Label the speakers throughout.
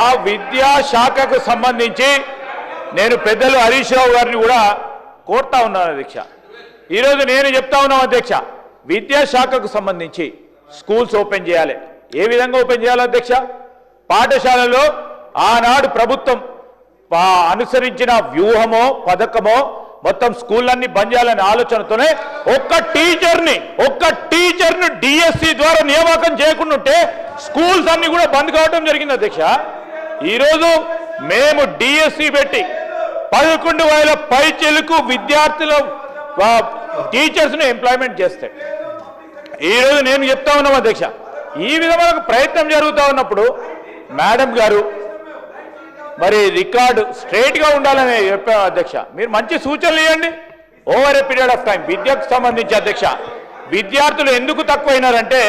Speaker 1: ఆ విద్యా శాఖకు సంబంధించి నేను పెద్దలు హరీష్ రావు గారిని కూడా కోరుతా ఉన్నాను అధ్యక్ష. ఈరోజు నేను చెప్తా ఉన్నాను అధ్యక్ష, విద్యాశాఖకు సంబంధించి స్కూల్స్ ఓపెన్ చేయాలి. ఏ విధంగా ఓపెన్ చేయాలి అధ్యక్ష? పాఠశాలలో ఆనాడు ప్రభుత్వం అనుసరించిన వ్యూహమో పథకమో మొత్తం స్కూళ్ళన్నీ బంద్ చేయాలనే ఆలోచనతోనే ఒక్క టీచర్ను డిఎస్సి ద్వారా నియామకం చేయకుండా ఉంటే స్కూల్స్ అన్ని కూడా బంద్ కావడం జరిగింది అధ్యక్ష. ఈరోజు మేము డిఎస్సి పెట్టి 11,000 పైచిలకు విద్యార్థుల టీచర్స్ను ఎంప్లాయ్మెంట్ చేస్తే ఈరోజు నేను చెప్తా ఉన్నాం అధ్యక్ష, ఈ విధమైన ప్రయత్నం జరుగుతూ ఉన్నప్పుడు మేడం గారు మరి రికార్డు స్ట్రైట్గా ఉండాలని చెప్పాను అధ్యక్ష. మీరు మంచి సూచనలు ఇవ్వండి. Over a period of time విద్యకు సంబంధించి అధ్యక్ష, విద్యార్థులు ఎందుకు తక్కువైనారంటే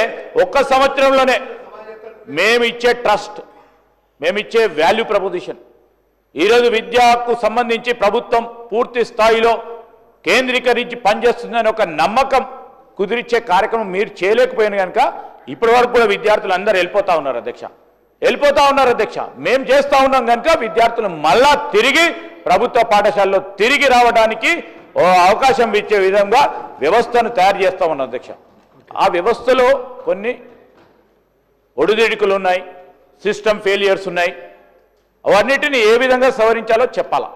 Speaker 1: ఒక్క సంవత్సరంలోనే మేము ఇచ్చే ట్రస్ట్, మేము ఇచ్చే వాల్యూ ప్రపోజిషన్, ఈరోజు విద్యకు సంబంధించి ప్రభుత్వం పూర్తి స్థాయిలో కేంద్రీకరించి పనిచేస్తుందని ఒక నమ్మకం కుదిరిచ్చే కార్యక్రమం మీరు చేయలేకపోయిన కనుక ఇప్పటి వరకు కూడా విద్యార్థులు అందరూ వెళ్ళిపోతూ ఉన్నారు అధ్యక్ష. మేము చేస్తూ ఉన్నాం కనుక విద్యార్థులు మళ్ళా తిరిగి ప్రభుత్వ పాఠశాలలో తిరిగి రావడానికి అవకాశం ఇచ్చే విధంగా వ్యవస్థను తయారు చేస్తూ ఉన్నాం అధ్యక్ష. ఆ వ్యవస్థలో కొన్ని ఒడిదుడుకులు ఉన్నాయి, సిస్టమ్ ఫెయిలియర్స్ ఉన్నాయి. అవన్నిటిని ఏ విధంగా సవరించాలో చెప్పాలా.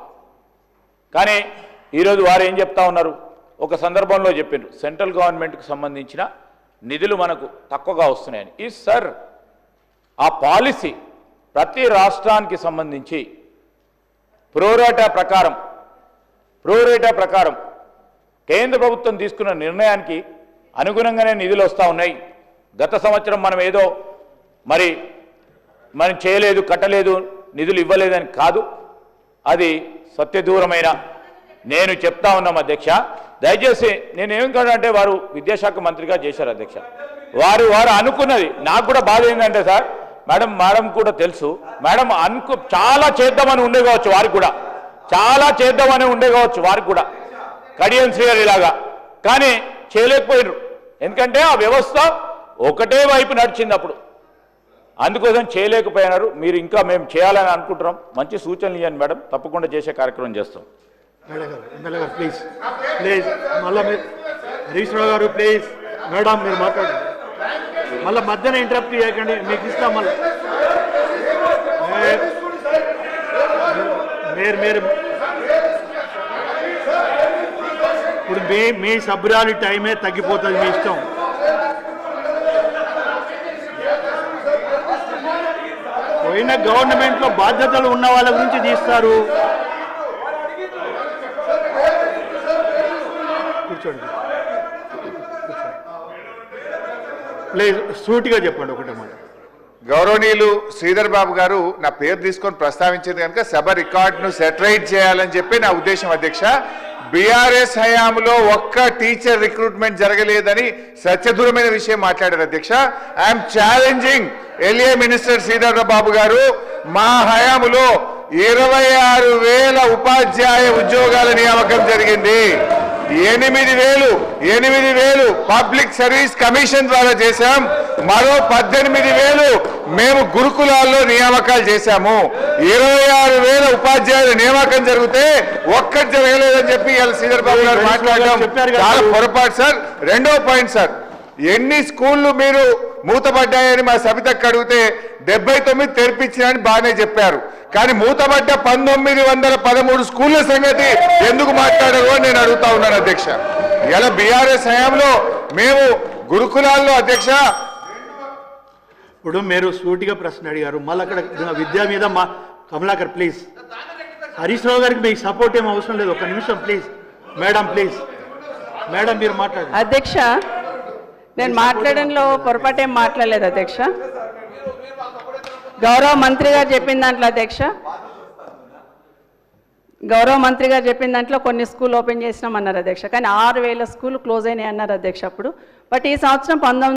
Speaker 1: కానీ ఈరోజు వారు ఏం చెప్తా ఉన్నారు, ఒక సందర్భంలో చెప్పిండ్రు సెంట్రల్ గవర్నమెంట్కి సంబంధించిన నిధులు మనకు తక్కువగా వస్తున్నాయని. ఈ సార్ ఆ పాలసీ ప్రతి రాష్ట్రానికి సంబంధించి ప్రోరేటా ప్రకారం కేంద్ర ప్రభుత్వం తీసుకున్న నిర్ణయానికి అనుగుణంగానే నిధులు వస్తూ ఉన్నాయి. గత సంవత్సరం మనం ఏదో మనం చేయలేదు, కట్టలేదు, నిధులు ఇవ్వలేదని కాదు, అది సత్యదూరమైన నేను చెప్తా ఉన్నాం అధ్యక్ష. దయచేసి నేనేం కాదంటే వారు విద్యాశాఖ మంత్రిగా చేశారు అధ్యక్ష. వారు అనుకున్నది నాకు కూడా బాధ ఏంటంటే సార్, మేడం కూడా తెలుసు, మేడం చాలా చేద్దామని ఉండే కావచ్చు వారికి కూడా కడియం శ్రీగారు ఇలాగా, కానీ చేయలేకపోయారు. ఎందుకంటే ఆ వ్యవస్థ ఒకటే వైపు నడిచింది అప్పుడు, అందుకోసం చేయలేకపోయినారు. మీరు ఇంకా మేము చేయాలని అనుకుంటున్నాం. మంచి సూచనలు ఇవ్వండి మేడం, తప్పకుండా చేసే కార్యక్రమం చేస్తాం.
Speaker 2: ప్లీజ్ మళ్ళీ హరీష్ రావు గారు ప్లీజ్ మేడం మీరు మాట్లాడండి. మళ్ళీ మధ్యన ఇంటరప్ట్ చేయకండి, మీకు ఇస్తాం. మళ్ళీ మీరు ఇప్పుడు మీ సభ్యురాలి టైమే తగ్గిపోతుంది, మీ ఇష్టం. పోయిన గవర్నమెంట్లో బాధ్యతలు ఉన్న వాళ్ళ గురించి తీస్తారు. కూర్చోండి ప్లీజ్, సూటిగా చెప్పండి ఒకటే మాట.
Speaker 3: గౌరవనీయులు శ్రీధర్ బాబు గారు నా పేరు తీసుకొని ప్రస్తావించేది కనుక సభ రికార్డును సెటరైట్ చేయాలని చెప్పి నా ఉద్దేశం అధ్యక్ష. బీఆర్ఎస్ హయాంలో ఒక్క టీచర్ రిక్రూట్మెంట్ జరగలేదని సత్యదూరమైన విషయం మాట్లాడారు అధ్యక్ష. I am challenging LA minister Sridhar Babu గారు, మా హయాంలో 26,000 ఉపాధ్యాయ ఉద్యోగాల నియామకం జరిగింది. 8,000 పబ్లిక్ సర్వీస్ కమిషన్ ద్వారా చేశాం. మరో 18,000 మేము గురుకులాల్లో నియామకాలు చేశాము. 26,000 ఉపాధ్యాయుల నియామకం జరిగితే ఒక్కటి జరగలేదని చెప్పి శ్రీధర్ బాబు గారు మాట్లాడడం చాలా పొరపాటు సార్. రెండో పాయింట్ సార్, ఎన్ని స్కూళ్ళు మీరు మూతపడ్డాయని మా సబితకు అడిగితే 79 తెరిపించారని బాగానే చెప్పారు. కానీ మూతపడ్డ 1913 స్కూళ్ళ సంగతి ఎందుకు మాట్లాడారు అని నేను అడుగుతా ఉన్నాను అధ్యక్ష. ఇలా బీఆర్ఎస్ హయాంలో మేము గురుకులాల్లో అధ్యక్ష.
Speaker 2: ఇప్పుడు మీరు సూటిగా ప్రశ్న అడిగారు, మళ్ళీ అక్కడ విద్య మీద మా కమలాకర్ ప్లీజ్. హరీష్ రావు గారికి మీకు సపోర్ట్ ఏం అవసరం లేదు, ఒక నిమిషం ప్లీజ్. మేడం మీరు మాట్లాడండి.
Speaker 4: అధ్యక్ష, నేను మాట్లాడడంలో పొరపాటు ఏం మాట్లాడలేదు అధ్యక్ష. గౌరవ మంత్రి గారు చెప్పిన దాంట్లో కొన్ని స్కూల్ ఓపెన్ చేసినామన్నారు అధ్యక్ష. కానీ 6,000 స్కూల్ క్లోజ్ అయినాయి అన్నారు అధ్యక్ష అప్పుడు. బట్ ఈ సంవత్సరం